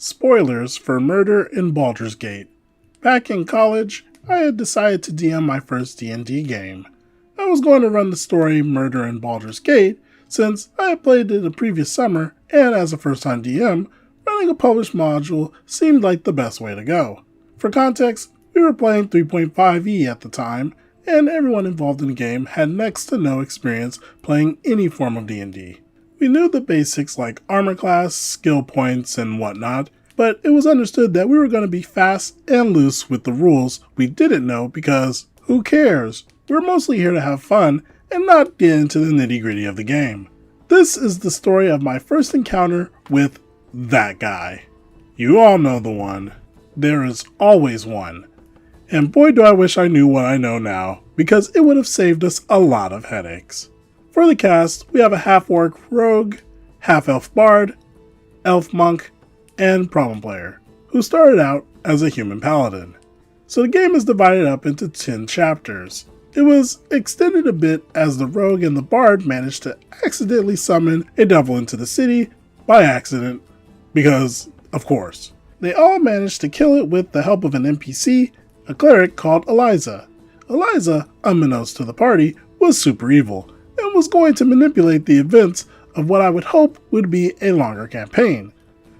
Spoilers for Murder in Baldur's Gate. Back in college, I had decided to DM my first D&D game. I was going to run the story Murder in Baldur's Gate, since I had played it the previous summer, and as a first-time DM, running a published module seemed like the best way to go. For context, we were playing 3.5e at the time, and everyone involved in the game had next to no experience playing any form of D&D. We knew the basics like armor class, skill points, and whatnot, but it was understood that we were going to be fast and loose with the rules we didn't know because who cares? We're mostly here to have fun and not get into the nitty-gritty of the game. This is the story of my first encounter with that guy. You all know the one. There is always one. And boy do I wish I knew what I know now, because it would have saved us a lot of headaches. For the cast, we have a half-orc rogue, half-elf bard, elf monk, and problem player, who started out as a human paladin. So the game is divided up into 10 chapters. It was extended a bit as the rogue and the bard managed to accidentally summon a devil into the city by accident, because, of course. They all managed to kill it with the help of an NPC, a cleric called Eliza. Eliza, unbeknownst to the party, was super evil, and was going to manipulate the events of what I would hope would be a longer campaign.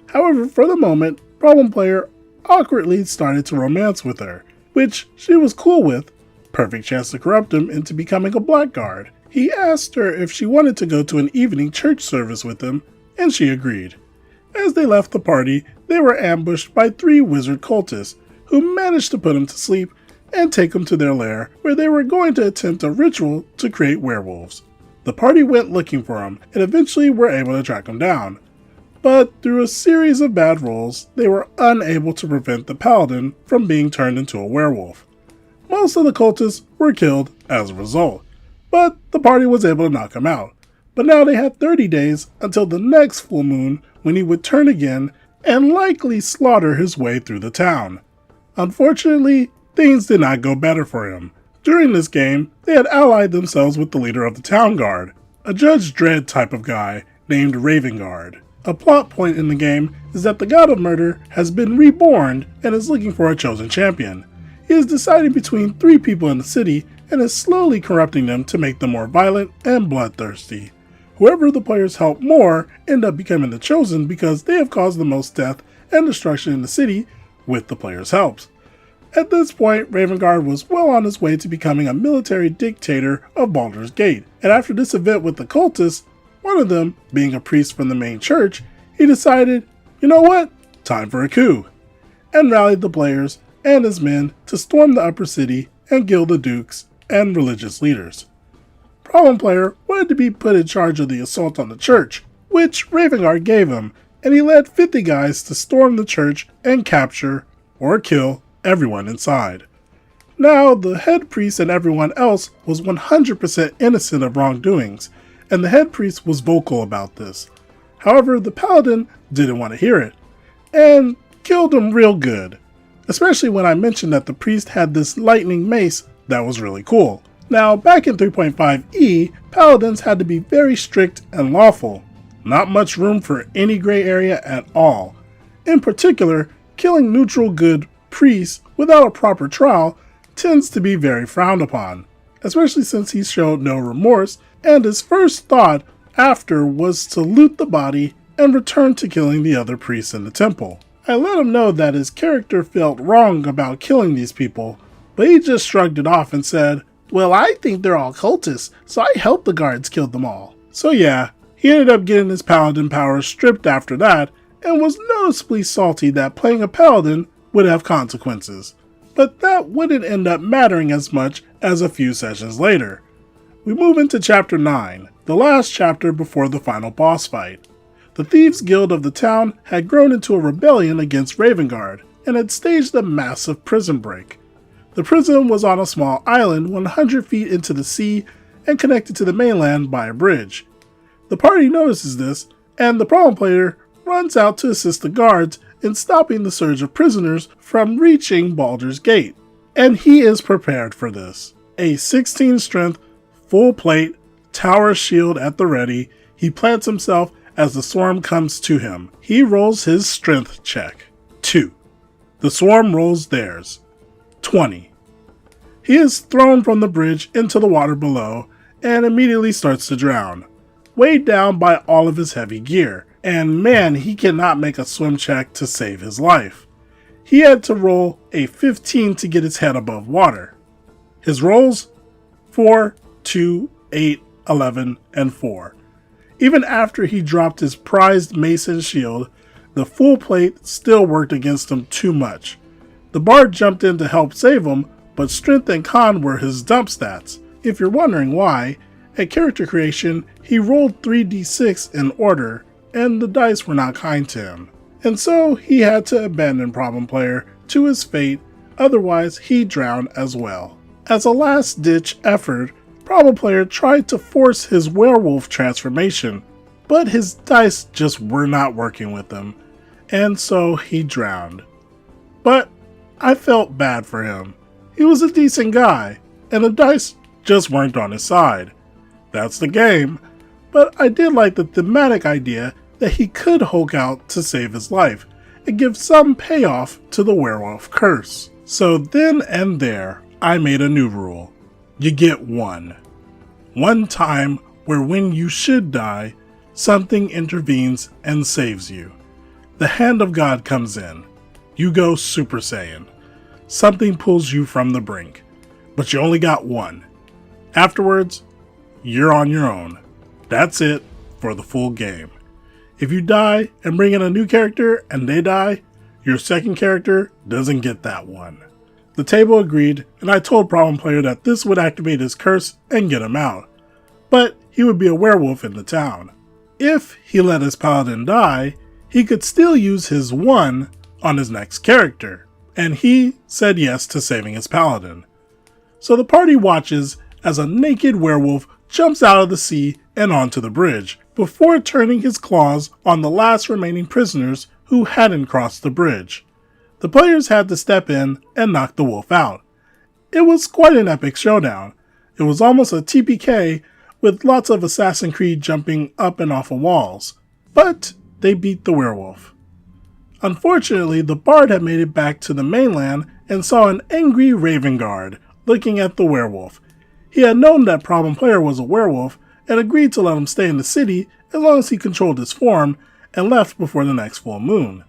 However, for the moment, problem player awkwardly started to romance with her, which she was cool with. Perfect chance to corrupt him into becoming a blackguard. He asked her if she wanted to go to an evening church service with him, and she agreed. As they left the party, they were ambushed by 3 wizard cultists, who managed to put him to sleep and take him to their lair, where they were going to attempt a ritual to create werewolves. The party went looking for him, and eventually were able to track him down. But through a series of bad rolls, they were unable to prevent the paladin from being turned into a werewolf. Most of the cultists were killed as a result, but the party was able to knock him out. But now they had 30 days until the next full moon, when he would turn again and likely slaughter his way through the town. Unfortunately, things did not go better for him. During this game, they had allied themselves with the leader of the town guard, a Judge Dredd type of guy named Ravengard. A plot point in the game is that the god of murder has been reborn and is looking for a chosen champion. He is deciding between 3 people in the city and is slowly corrupting them to make them more violent and bloodthirsty. Whoever the players help more end up becoming the chosen because they have caused the most death and destruction in the city with the players' helps. At this point, Ravengard was well on his way to becoming a military dictator of Baldur's Gate, and after this event with the cultists, one of them being a priest from the main church, he decided, you know what, time for a coup, and rallied the players and his men to storm the upper city and kill the dukes and religious leaders. Problem player wanted to be put in charge of the assault on the church, which Ravengard gave him, and he led 50 guys to storm the church and capture, or kill, everyone inside. Now, the head priest and everyone else was 100% innocent of wrongdoings, and the head priest was vocal about this. However, the paladin didn't want to hear it, and killed him real good, especially when I mentioned that the priest had this lightning mace that was really cool. Now, back in 3.5e, paladins had to be very strict and lawful. Not much room for any gray area at all. In particular, killing neutral good priests without a proper trial tends to be very frowned upon, especially since he showed no remorse, and his first thought after was to loot the body and return to killing the other priests in the temple. I let him know that his character felt wrong about killing these people, but he just shrugged it off and said, well, I think they're all cultists, so I helped the guards kill them all. So yeah, he ended up getting his paladin powers stripped after that, and was noticeably salty that playing a paladin would have consequences. But that wouldn't end up mattering as much as a few sessions later. We move into chapter 9, the last chapter before the final boss fight. The Thieves Guild of the town had grown into a rebellion against Ravengard, and had staged a massive prison break. The prison was on a small island 100 feet into the sea and connected to the mainland by a bridge. The party notices this, and the problem player runs out to assist the guards in stopping the surge of prisoners from reaching Baldur's Gate. And he is prepared for this. A 16 strength, full plate, tower shield at the ready, he plants himself as the swarm comes to him. He rolls his strength check. 2. The swarm rolls theirs. 20. He is thrown from the bridge into the water below and immediately starts to drown, weighed down by all of his heavy gear, and man, he cannot make a swim check to save his life. He had to roll a 15 to get his head above water. His rolls? 4, 2, 8, 11, and 4. Even after he dropped his prized mace and shield, the full plate still worked against him too much. The bard jumped in to help save him, but strength and con were his dump stats. If you're wondering why, at character creation, he rolled 3d6 in order, and the dice were not kind to him. And so he had to abandon Problem Player to his fate, otherwise he drowned as well. As a last-ditch effort, Problem Player tried to force his werewolf transformation, but his dice just were not working with him, and so he drowned. But I felt bad for him. He was a decent guy, and the dice just weren't on his side. That's the game, but I did like the thematic idea that he could Hulk out to save his life and give some payoff to the werewolf curse. So then and there, I made a new rule. You get one. One time where when you should die, something intervenes and saves you. The hand of God comes in. You go Super Saiyan. Something pulls you from the brink, but you only got one. Afterwards, you're on your own. That's it for the full game. If you die and bring in a new character and they die, your second character doesn't get that one. The table agreed, and I told Problem Player that this would activate his curse and get him out, but he would be a werewolf in the town. If he let his paladin die, he could still use his 1 on his next character, and he said yes to saving his paladin. So the party watches as a naked werewolf jumps out of the sea and onto the bridge, before turning his claws on the last remaining prisoners who hadn't crossed the bridge. The players had to step in and knock the wolf out. It was quite an epic showdown. It was almost a TPK with lots of Assassin's Creed jumping up and off of walls, but they beat the werewolf. Unfortunately, the bard had made it back to the mainland and saw an angry Raven Guard looking at the werewolf. He had known that Problem Player was a werewolf and agreed to let him stay in the city as long as he controlled his form and left before the next full moon.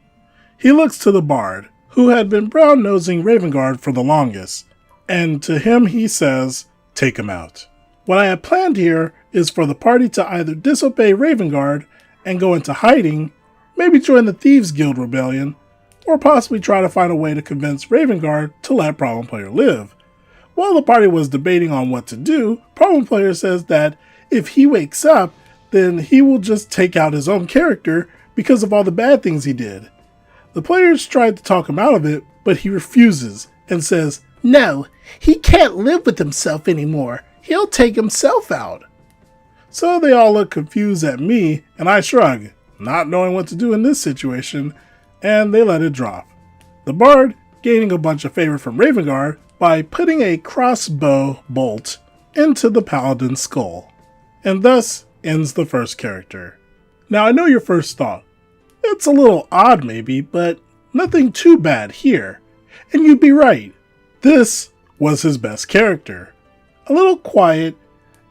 He looks to the bard, who had been brown-nosing Raven Guard for the longest, and to him he says, "Take him out." What I had planned here is for the party to either disobey Raven Guard and go into hiding, maybe join the Thieves Guild rebellion, or possibly try to find a way to convince Raven Guard to let Problem Player live. While the party was debating on what to do, Problem Player says that if he wakes up, then he will just take out his own character because of all the bad things he did. The players tried to talk him out of it, but he refuses and says, "No, he can't live with himself anymore. He'll take himself out." So they all look confused at me, and I shrug, not knowing what to do in this situation, and they let it drop. The bard gaining a bunch of favor from Raven Guard by putting a crossbow bolt into the paladin's skull. And thus ends the first character. Now I know your first thought. It's a little odd maybe, but nothing too bad here. And you'd be right. This was his best character. A little quiet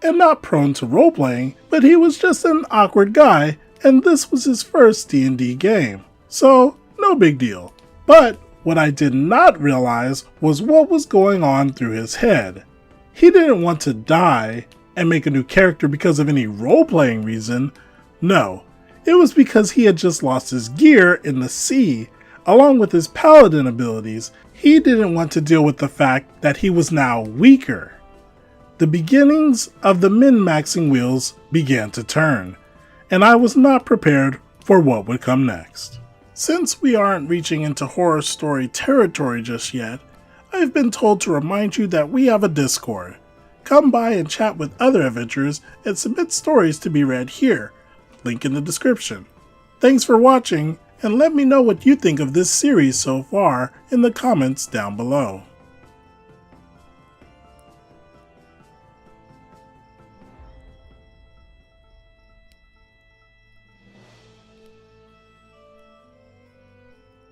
and not prone to role-playing, but he was just an awkward guy, and this was his first D&D game. So, no big deal. But what I did not realize was what was going on through his head. He didn't want to die and make a new character because of any role-playing reason. No, it was because he had just lost his gear in the sea, along with his paladin abilities. He didn't want to deal with the fact that he was now weaker. The beginnings of the min-maxing wheels began to turn, and I was not prepared for what would come next. Since we aren't reaching into horror story territory just yet, I've been told to remind you that we have a Discord. Come by and chat with other adventurers and submit stories to be read here. Link in the description. Thanks for watching, and let me know what you think of this series so far in the comments down below.